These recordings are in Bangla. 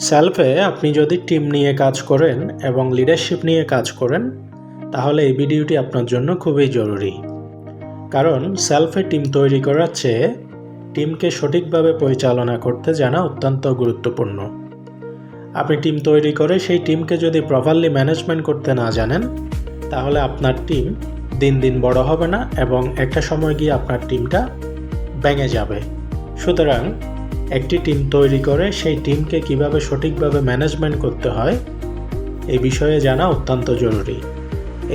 সেলফে আপনি যদি টিম নিয়ে কাজ করেন এবং লিডারশিপ নিয়ে কাজ করেন তাহলে এই ভিডিওটি আপনার জন্য খুবই জরুরি। কারণ সেলফে টিম তৈরি করার চেয়ে টিমকে সঠিকভাবে পরিচালনা করতে জানা অত্যন্ত গুরুত্বপূর্ণ। আপনি টিম তৈরি করে সেই টিমকে যদি প্রপারলি ম্যানেজমেন্ট করতে না জানেন তাহলে আপনার টিম দিন দিন বড় হবে না এবং একটা সময় গিয়ে আপনার টিমটা ভেঙে যাবে। সুতরাং একটি টিম তৈরি করে সেই টিমকে কিভাবে সঠিকভাবে ম্যানেজমেন্ট করতে হয় এই বিষয়ে জানা অত্যন্ত জরুরি।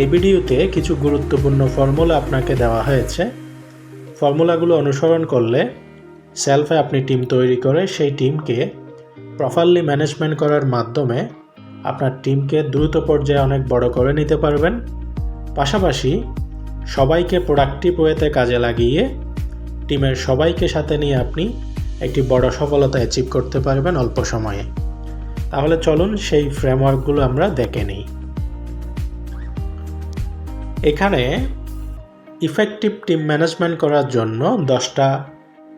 এই ভিডিওতে কিছু গুরুত্বপূর্ণ ফর্মুলা আপনাকে দেওয়া হয়েছে। ফর্মুলাগুলো অনুসরণ করলে সেলফে আপনি টিম তৈরি করে সেই টিমকে প্রপারলি ম্যানেজমেন্ট করার মাধ্যমে আপনার টিমকে দ্রুত পর্যায়ে অনেক বড় করে নিতে পারবেন। পাশাপাশি সবাইকে প্রোডাক্টিভ ওয়েতে কাজে লাগিয়ে টিমের সবাইকে সাথে নিয়ে আপনি একটি বড় সফলতা অ্যাচিভ করতে পারবেন অল্প সময়ে। তাহলে চলুন সেই ফ্রেমওয়ার্কগুলো আমরা দেখে নিই। এখানে ইফেক্টিভ টিম ম্যানেজমেন্ট করার জন্য 10টা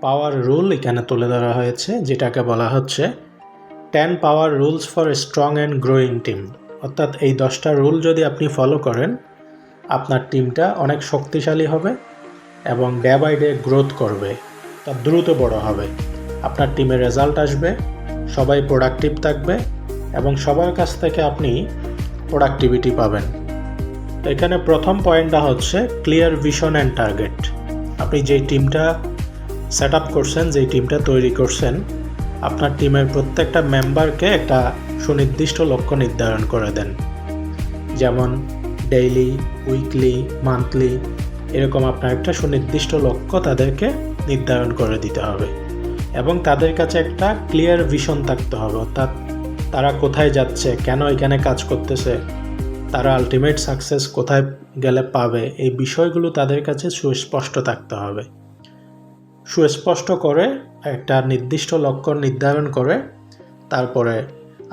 পাওয়ার রুল এখানে তুলে ধরা হয়েছে, যেটাকে বলা হচ্ছে 10 power rules for a strong and growing team. অর্থাৎ এই 10টা রুল যদি আপনি ফলো করেন আপনার টিমটা অনেক শক্তিশালী হবে এবং ডে বাই ডে গ্রোথ করবে, তা দ্রুত বড় হবে। আপনার টিমের রেজাল্ট আসবে, সবাই প্রোডাক্টিভ থাকবে এবং সবার কাছ থেকে আপনি প্রোডাক্টিভিটি পাবেন। তো এখানে প্রথম পয়েন্টটা হচ্ছে ক্লিয়ার ভিশন অ্যান্ড টার্গেট। আপনি যেই টিমটা সেট আপ করছেন, যেই টিমটা তৈরি করছেন, আপনার টিমের প্রত্যেকটা মেম্বারকে একটা সুনির্দিষ্ট লক্ষ্য নির্ধারণ করে দেন। যেমন ডেইলি, উইকলি, মান্থলি এরকম আপনার একটা সুনির্দিষ্ট লক্ষ্য তাদেরকে নির্ধারণ করে দিতে হবে এবং তাদের কাছে একটা ক্লিয়ার ভিশন থাকতে হবে। অর্থাৎ তারা কোথায় যাচ্ছে, কেন এখানে কাজ করতেছে, তারা আলটিমেট সাকসেস কোথায় গেলে পাবে, এই বিষয়গুলো তাদের কাছে সুস্পষ্ট থাকতে হবে। সুস্পষ্ট করে একটা নির্দিষ্ট লক্ষ্য নির্ধারণ করে তারপরে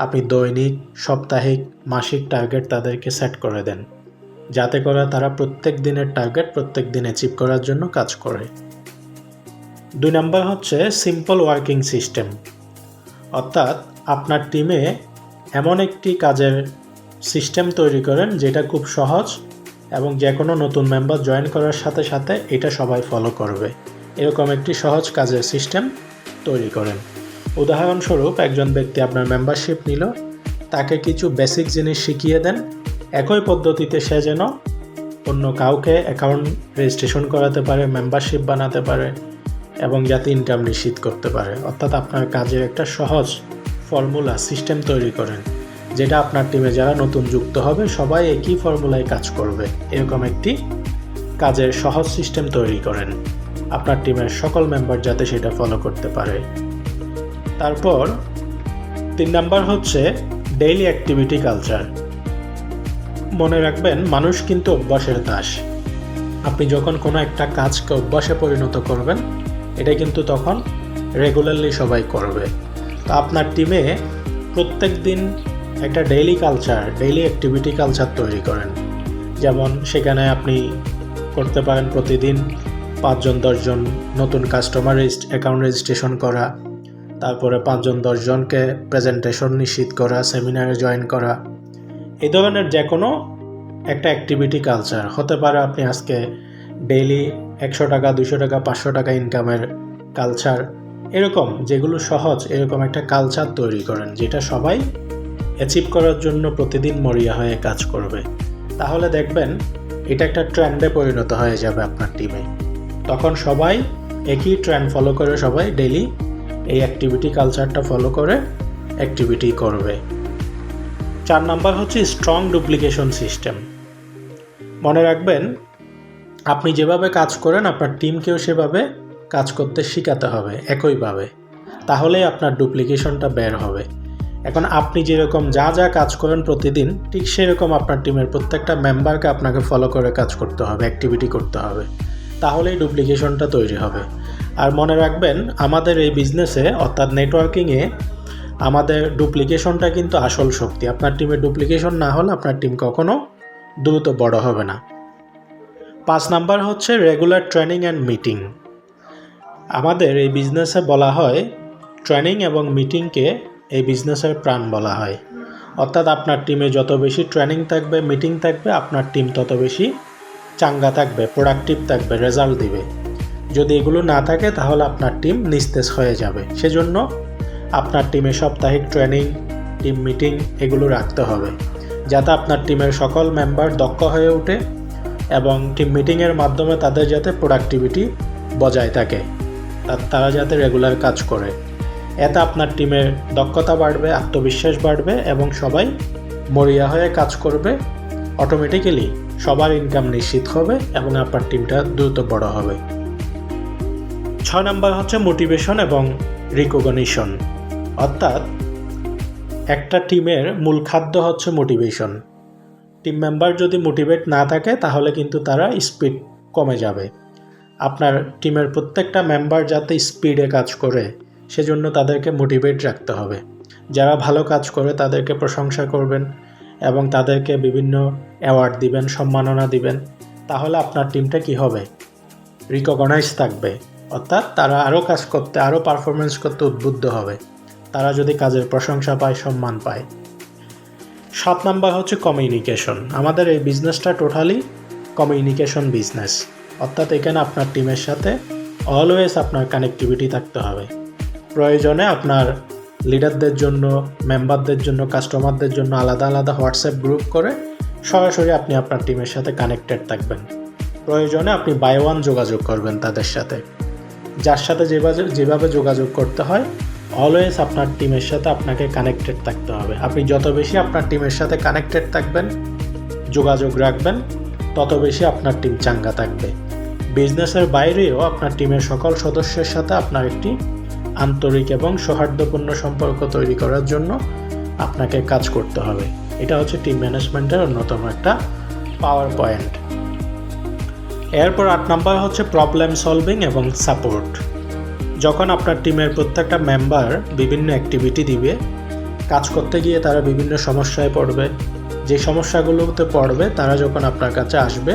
আপনি দৈনিক, সাপ্তাহিক, মাসিক টার্গেট তাদেরকে সেট করে দেন, যাতে করে তারা প্রত্যেক দিনের টার্গেট প্রত্যেক দিন অ্যাচিভ করার জন্য কাজ করে। 2 নম্বর হচ্ছে সিম্পল ওয়ার্কিং সিস্টেম। অর্থাৎ আপনার টিমে এমন একটি কাজের সিস্টেম তৈরি করেন যেটা খুব সহজ এবং যে কোনো নতুন মেম্বার জয়েন করার সাথে সাথে এটা সবাই ফলো করবে, এরকম একটি সহজ কাজের সিস্টেম তৈরি করেন। উদাহরণস্বরূপ একজন ব্যক্তি আপনার মেম্বারশিপ নিল, তাকে কিছু বেসিক জিনিস শিখিয়ে দেন। একই পদ্ধতিতে সে যেন অন্য কাউকে অ্যাকাউন্ট রেজিস্ট্রেশন করাতে পারে, মেম্বারশিপ বানাতে পারে এবং যাতে ইনকাম নিশ্চিত করতে পারে। অর্থাৎ আপনার কাজের একটা সহজ ফর্মুলা সিস্টেম তৈরি করেন, যেটা আপনার টিমে যারা নতুন যুক্ত হবে সবাই একই ফর্মুলায় কাজ করবে, এরকম একটি কাজের সহজ সিস্টেম তৈরি করেন আপনার টিমের সকল মেম্বার যাতে সেটা ফলো করতে পারে। তারপর 3 নাম্বার হচ্ছে ডেইলি অ্যাক্টিভিটি কালচার। মনে রাখবেন, মানুষ কিন্তু অভ্যাসের দাস। আপনি যখন কোনো একটা কাজকে অভ্যাসে পরিণত করবেন এটা কিন্তু তখন রেগুলারলি সবাই করবে। তো আপনার টিমে প্রত্যেক দিন একটা daily culture, daily activity culture তৈরি করেন। যেমন সেখানে আপনি করতে পারেন প্রতিদিন 5 জন 10 জন নতুন কাস্টমার অ্যাকাউন্ট রেজিস্ট্রেশন করা, তারপরে 5 জন 10 জনকে প্রেজেন্টেশন নিশ্চিত করা, সেমিনারে জয়েন করা। এই ধরনের যে কোনো একটা অ্যাক্টিভিটি কালচার হতে পারে। আপনি আজকে ডেইলি 100 টাকা, 200 টাকা, 500 টাকা ইনকামের কালচার, এরকম যেগুলো সহজ, এরকম একটা কালচার তৈরি করেন যেটা সবাই অ্যাচিভ করার জন্য প্রতিদিন মরিয়া হয়ে কাজ করবে। তাহলে দেখবেন এটা একটা ট্রেন্ডে পরিণত হয়ে যাবে আপনার টিমে। তখন সবাই একই ট্রেন্ড ফলো করে সবাই ডেইলি এই অ্যাক্টিভিটি কালচারটা ফলো করে অ্যাক্টিভিটি করবে। 4 নাম্বার হচ্ছে স্ট্রং ডুপ্লিকেশন সিস্টেম। মনে রাখবেন, আপনি যেভাবে কাজ করেন আপনার টিমকেও সেভাবে কাজ করতে শেখাতে হবে একইভাবে, তাহলেই আপনার ডুপ্লিকেশনটা বের হবে। এখন আপনি যেরকম যা যা কাজ করেন প্রতিদিন, ঠিক সেরকম আপনার টিমের প্রত্যেকটা মেম্বারকে আপনাকে ফলো করে কাজ করতে হবে, অ্যাক্টিভিটি করতে হবে, তাহলেই ডুপ্লিকেশনটা তৈরি হবে। আর মনে রাখবেন, আমাদের এই বিজনেসে অর্থাৎ নেটওয়ার্কিংয়ে আমাদের ডুপ্লিকেশনটা কিন্তু আসল শক্তি। আপনার টিমে ডুপ্লিকেশন না হলে আপনার টিম কখনো দ্রুত বড় হবে না। 5 নাম্বার হচ্ছে রেগুলার ট্রেনিং অ্যান্ড মিটিং। আমাদের এই বিজনেসে বলা হয় ট্রেনিং এবং মিটিংকে এই বিজনেসের প্রাণ বলা হয়। অর্থাৎ আপনার টিমে যত বেশি ট্রেনিং থাকবে, মিটিং থাকবে, আপনার টিম তত বেশি চাঙ্গা থাকবে, প্রোডাক্টিভ থাকবে, রেজাল্ট দিবে। যদি এগুলো না থাকে তাহলে আপনার টিম নিস্তেজ হয়ে যাবে। সেজন্য আপনার টিমে সাপ্তাহিক ট্রেনিং, টিম মিটিং এগুলো রাখতে হবে, যাতে আপনার টিমের সকল মেম্বার দক্ষ হয়ে ওঠে এবং টিম মিটিংয়ের মাধ্যমে তাদের যাতে প্রোডাক্টিভিটি বজায় থাকে, তারা যাতে রেগুলার কাজ করে। এতে আপনার টিমের দক্ষতা বাড়বে, আত্মবিশ্বাস বাড়বে এবং সবাই মরিয়া হয়ে কাজ করবে। অটোমেটিক্যালি সবার ইনকাম নিশ্চিত হবে এবং আপনার টিমটা দ্রুত বড় হবে। 6 নাম্বার হচ্ছে মোটিভেশন এবং রিকগনিশন। অর্থাৎ একটা টিমের মূল খাদ্য হচ্ছে মোটিভেশন। টিম মেম্বার যদি মোটিভেট না থাকে তাহলে কিন্তু তারা স্পিড কমে যাবে। আপনার টিমের প্রত্যেকটা মেম্বার যাতে স্পিডে কাজ করে সেজন্য তাদেরকে মোটিভেট রাখতে হবে। যারা ভালো কাজ করে তাদেরকে প্রশংসা করবেন এবং তাদেরকে বিভিন্ন অ্যাওয়ার্ড দিবেন, সম্মাননা দিবেন। তাহলে আপনার টিমটা কি হবে? রিকগনাইজ থাকবে। অর্থাৎ তারা আরও কাজ করতে, আরও পারফরমেন্স করতে উদ্বুদ্ধ হবে, তারা যদি কাজের প্রশংসা পায়, সম্মান পায়। 7 নাম্বার হচ্ছে কমিউনিকেশন। আমাদের এই বিজনেসটা টোটালি কমিউনিকেশন বিজনেস। অর্থাৎ এখানে আপনার টিমের সাথে অলওয়েজ আপনার কানেক্টিভিটি থাকতে হবে। প্রয়োজনে আপনার লিডারদের জন্য, মেম্বারদের জন্য, কাস্টমারদের জন্য আলাদা আলাদা হোয়াটসঅ্যাপ গ্রুপ করে সরাসরি আপনি আপনার টিমের সাথে কানেক্টেড থাকবেন। প্রয়োজনে আপনি বাই ওয়ান যোগাযোগ করবেন তাদের সাথে। যার সাথে যেভাবে যোগাযোগ করতে হয়, অলওয়েজ আপনার টিমের সাথে আপনাকে কানেক্টেড থাকতে হবে। আপনি যত বেশি আপনার টিমের সাথে কানেক্টেড থাকবেন, যোগাযোগ রাখবেন, তত বেশি আপনার টিম চাঙ্গা থাকবে। বিজনেসের বাইরেও আপনার টিমের সকল সদস্যের সাথে আপনার একটি আন্তরিক এবং সৌহার্দ্যপূর্ণ সম্পর্ক তৈরি করার জন্য আপনাকে কাজ করতে হবে। এটা হচ্ছে টিম ম্যানেজমেন্টের অন্যতম একটা পাওয়ার পয়েন্ট। এরপর 8 নাম্বার হচ্ছে প্রবলেম সলভিং এবং সাপোর্ট। যখন আপনার টিমের প্রত্যেকটা মেম্বার বিভিন্ন অ্যাক্টিভিটি দিবে, কাজ করতে গিয়ে তারা বিভিন্ন সমস্যায় পড়বে। যে সমস্যাগুলোতে পড়বে তারা যখন আপনার কাছে আসবে,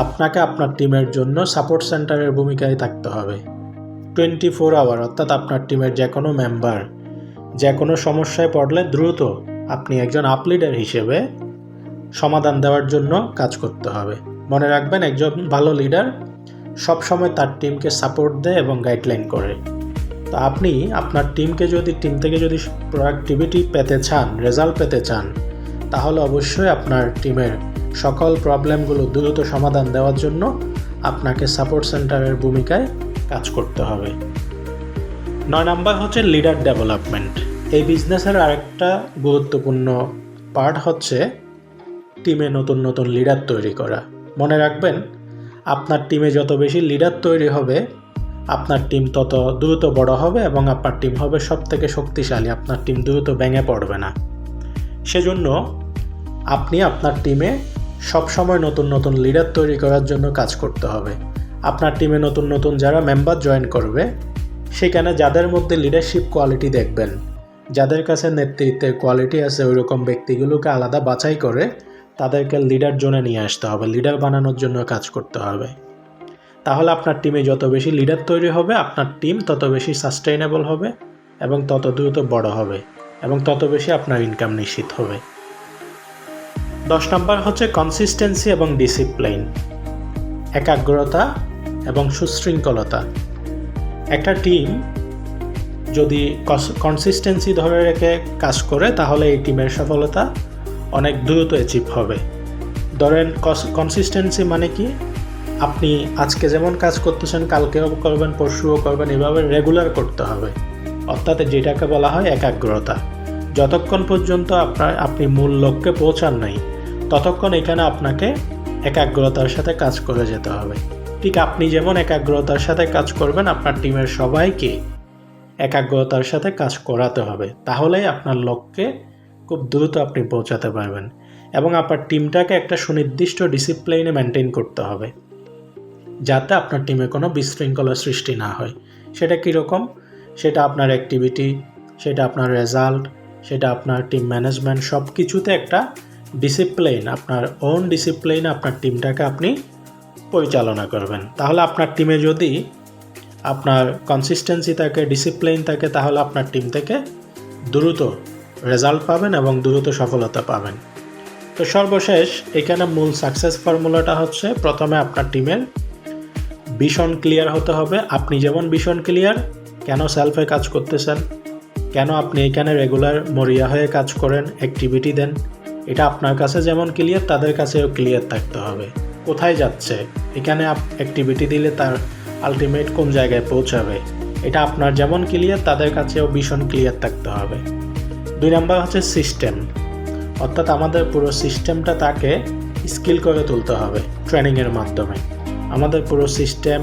আপনাকে আপনার টিমের জন্য সাপোর্ট সেন্টারের ভূমিকায় থাকতে হবে। 24 আওয়ার। অর্থাৎ আপনার টিমের যে কোনো মেম্বার যে কোনো সমস্যায় পড়লে দ্রুত আপনি একজন আপ লিডার হিসেবে সমাধান দেওয়ার জন্য কাজ করতে হবে। মনে রাখবেন, একজন ভালো লিডার সবসময় তার টিমকে সাপোর্ট দেয় এবং গাইডলাইন করে। তো আপনি আপনার টিম থেকে যদি প্রোডাক্টিভিটি পেতে চান, রেজাল্ট পেতে চান, তাহলে অবশ্যই আপনার টিমের সকল প্রবলেমগুলো দ্রুত সমাধান দেওয়ার জন্য আপনাকে সাপোর্ট সেন্টারের ভূমিকায় কাজ করতে হবে। 9 নাম্বার হচ্ছে লিডার ডেভেলপমেন্ট। এই বিজনেসের আরেকটা গুরুত্বপূর্ণ পার্ট হচ্ছে টিমে নতুন নতুন লিডার তৈরি করা। মনে রাখবেন, আপনার টিমে যত বেশি লিডার তৈরি হবে, আপনার টিম তত দ্রুত বড় হবে এবং আপনার টিম হবে সবথেকে শক্তিশালী। আপনার টিম দ্রুত ভেঙে পড়বে না। সেজন্য আপনি আপনার টিমে সবসময় নতুন নতুন লিডার তৈরি করার জন্য কাজ করতে হবে। আপনার টিমে নতুন নতুন যারা মেম্বার জয়েন করবে, সেখানে যাদের মধ্যে লিডারশিপ কোয়ালিটি দেখবেন, যাদের কাছে নেতৃত্বের কোয়ালিটি আছে, ওই রকম ব্যক্তিগুলোকে আলাদা বাছাই করে তাদেরকে লিডার জোনে নিয়ে আসতে হবে, লিডার বানানোর জন্য কাজ করতে হবে। তাহলে আপনার টিমে যত বেশি লিডার তৈরি হবে, আপনার টিম তত বেশি সাস্টেইনেবল হবে এবং তত দ্রুত বড় হবে এবং তত বেশি আপনার ইনকাম নিশ্চিত হবে। 10 নাম্বার হচ্ছে কনসিস্টেন্সি এবং ডিসিপ্লিন। একাগ্রতা এবং সুশৃঙ্খলতা। একটা টিম যদি কনসিস্টেন্সি ধরে রেখে কাজ করে তাহলে এই টিমের সফলতা অনেক দ্রুত অ্যাচিভ হবে। ধরেন, কনসিস্টেন্সি মানে কি? আপনি আজকে যেমন কাজ করতেছেন কালকেও করবেন, পরশুও করবেন, এভাবে রেগুলার করতে হবে। অর্থাৎ যেটাকে বলা হয় একাগ্রতা। যতক্ষণ পর্যন্ত আপনি মূল লক্ষ্যে পৌঁছান নাই, ততক্ষণ এখানে আপনাকে একাগ্রতার সাথে কাজ করে যেতে হবে। ঠিক আপনি যেমন একাগ্রতার সাথে কাজ করবেন, আপনার টিমের সবাইকে একাগ্রতার সাথে কাজ করাতে হবে। তাহলেই আপনার লক্ষ্যে খুব দ্রুত আপনি পৌঁছাতে পারবেন এবং আপনার টিমটাকে একটা সুনির্দিষ্ট ডিসিপ্লিনে মেনটেন করতে হবে, যাতে আপনার টিমে কোনো বিশৃঙ্খলা সৃষ্টি না হয়। সেটা কীরকম? সেটা আপনার অ্যাক্টিভিটি, সেটা আপনার রেজাল্ট, সেটা আপনার টিম ম্যানেজমেন্ট, সব কিছুতে একটা ডিসিপ্লিন, আপনার ওন ডিসিপ্লিনে আপনার টিমটাকে আপনি পরিচালনা করবেন। তাহলে আপনার টিমে যদি আপনার কনসিস্টেন্সি থাকে, ডিসিপ্লিন থাকে, তাহলে আপনার টিম থেকে দ্রুত রেজাল্ট পাবেন এবং দ্রুত সফলতা পাবেন। তো সর্বশেষ এখানে মূল সাকসেস ফর্মুলাটা হচ্ছে, প্রথমে আপনার টিমের ভিশন ক্লিয়ার হতে হবে। আপনি যেমন ভিশন ক্লিয়ার, কেন সেলফে কাজ করতেছেন, কেন আপনি এখানে রেগুলার মরিয়া হয়ে কাজ করেন, অ্যাক্টিভিটি দেন, এটা আপনার কাছে যেমন ক্লিয়ার তাদের কাছেও ক্লিয়ার থাকতে হবে। কোথায় যাচ্ছে, এখানে অ্যাক্টিভিটি দিলে তার আলটিমেট কোন জায়গায় পৌঁছাবে, এটা আপনার যেমন ক্লিয়ার তাদের কাছেও ভীষণ ক্লিয়ার থাকতে হবে। 2 নাম্বার হচ্ছে সিস্টেম, অর্থাৎ আমাদের পুরো সিস্টেমটা তাকে স্কিল করে তুলতে হবে ট্রেনিংয়ের মাধ্যমে। আমাদের পুরো সিস্টেম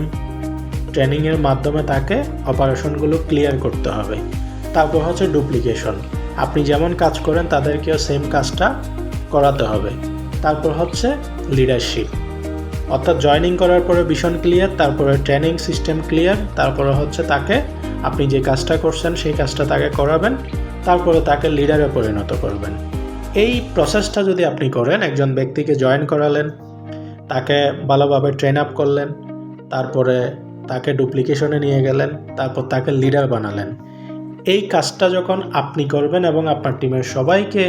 ট্রেনিংয়ের মাধ্যমে তাকে অপারেশনগুলো ক্লিয়ার করতে হবে। তারপর হচ্ছে ডুপ্লিকেশন, আপনি যেমন কাজ করেন তাদেরকেও সেম কাজটা করাতে হবে। তারপর হচ্ছে লিডারশিপ, অর্থাৎ জয়েনিং করার পরে ভিশন ক্লিয়ার, তারপরে ট্রেনিং সিস্টেম ক্লিয়ার, তারপরে হচ্ছে তাকে আপনি যে কাজটা করছেন সেই কাজটা তাকে করাবেন, তারপরে তাকে লিডারে পরিণত করবেন। এই প্রসেসটা যদি আপনি করেন, একজন ব্যক্তিকে জয়েন করালেন, তাকে ভালোভাবে ট্রেন আপ করলেন, তারপরে তাকে ডুপ্লিকেশনে নিয়ে গেলেন, তারপর তাকে লিডার বানালেন, এই কাজটা যখন আপনি করবেন এবং আপনার টিমের সবাইকে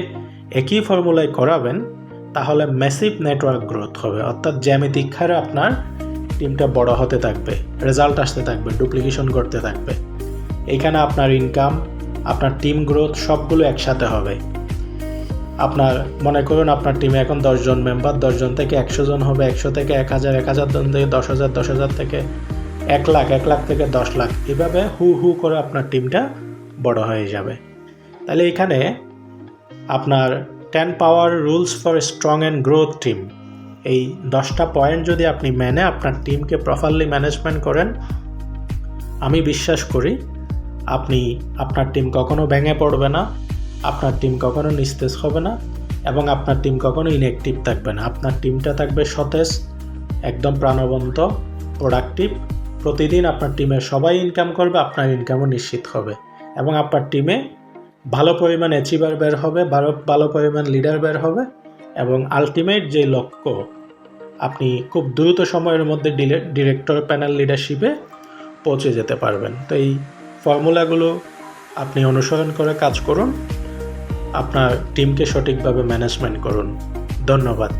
একই ফর্মুলায় করাবেন, তাহলে ম্যাসিভ নেটওয়ার্ক গ্রোথ হবে। অর্থাৎ জ্যামিতিক হারে আপনার টিমটা বড় হতে থাকবে, রেজাল্ট আসতে থাকবে, ডুপ্লিকেশন করতে থাকবে। এইখানে আপনার ইনকাম, আপনার টিম গ্রোথ সবগুলো একসাথে হবে। আপনার মনে করুন আপনার টিমে এখন 10 জন মেম্বার, 10 জন থেকে 100 জন হবে, 100 থেকে 1000, 1000 জন থেকে 10,000, 10,000 থেকে 1 লাখ, 1 লাখ থেকে 10 লাখ, এভাবে হু করে আপনার টিমটা বড় হয়ে যাবে। তাহলে এখানে আপনার 10 power rules for strong and growth team, এই 10টা পয়েন্ট যদি আপনি মেনে আপনার টিমকে প্রপারলি ম্যানেজমেন্ট করেন, আমি বিশ্বাস করি আপনার টিম কখনো ভেঙে পড়বে না, আপনার টিম কখনো নিস্তেজ হবে না, এবং আপনার টিম কখনো ইনঅ্যাক্টিভ থাকবে না। আপনার টিমটা থাকবে সতেজ, একদম প্রাণবন্ত, প্রোডাক্টিভ। প্রতিদিন আপনার টিমের সবাই ইনকাম করবে, আপনার ইনকামও নিশ্চিত হবে, এবং আপনার টিমে ভালো পরিমাণ অ্যাচিভার বের হবে, ভালো পরিমাণ লিডার বের হবে, এবং আলটিমেট যে লক্ষ্য, আপনি খুব দ্রুত সময়ের মধ্যে ডিরেক্টর প্যানেল লিডারশিপে পৌঁছে যেতে পারবেন। তো এই ফর্মুলাগুলো আপনি অনুসরণ করে কাজ করুন, আপনার টিমকে সঠিকভাবে ম্যানেজমেন্ট করুন। ধন্যবাদ।